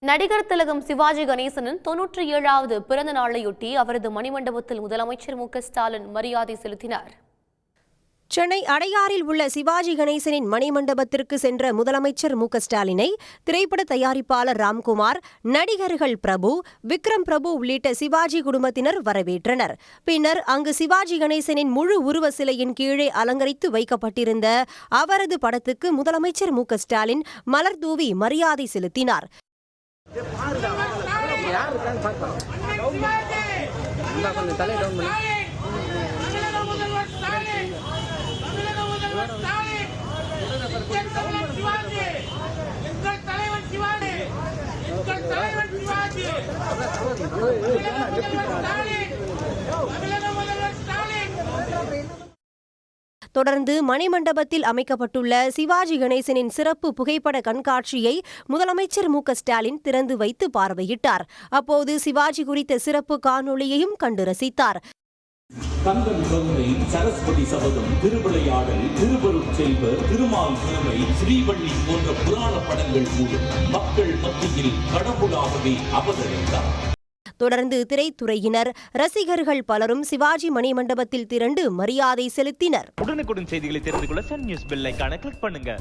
நடிகர் திலகம் சிவாஜி கணேசனின் 97வது பிறந்த நாளையொட்டி அவரது மணிமண்டபத்தில் முதலமைச்சர் மு.க.ஸ்டாலின் மரியாதை செலுத்தினார். சென்னை அடையாறில் உள்ள சிவாஜி கணேசனின் மணிமண்டபத்திற்கு சென்ற முதலமைச்சர் மு.க.ஸ்டாலினை திரைப்பட தயாரிப்பாளர் ராம்குமார், நடிகர்கள் பிரபு, விக்ரம் பிரபு உள்ளிட்ட சிவாஜி குடும்பத்தினர் வரவேற்றனர். பின்னர் அங்கு சிவாஜி கணேசனின் முழு உருவ சிலையின் கீழே அலங்கரித்து வைக்கப்பட்டிருந்த அவரது படத்துக்கு முதலமைச்சர் மு.க.ஸ்டாலின் மலர் தூவி மரியாதை செலுத்தினார். தொடர்ந்து மணிமண்டபத்தில் அமைக்கப்பட்டுள்ள சிவாஜி கணேசனின் சிறப்பு புகைப்பட கண்காட்சியை முதலமைச்சர் மு.க.ஸ்டாலின் திறந்து வைத்து பார்வையிட்டார். அப்போது சிவாஜி குறித்த சிறப்பு காணொளியையும் கண்டு ரசித்தார். கந்தன் கருணை, சரஸ்வதி சபதம், திருவிளையாடல், திருவருட்செல்வர், திருமால் சிறுமை, ஸ்ரீவள்ளி போன்ற புராண படங்கள் மூலம் மக்கள் மத்தியில் கடவுளாகவே அவதரித்தார். தொடர்ந்து திரைத்துறையினர், ரசிகர்கள் பலரும் சிவாஜி மணிமண்டபத்தில் திரண்டு மரியாதை செலுத்தினர். உடனுக்குடன் செய்திகளை தெரிந்து கொள்ள சன் நியூஸ் பெல் ஐகானை கிளிக் பண்ணுங்க.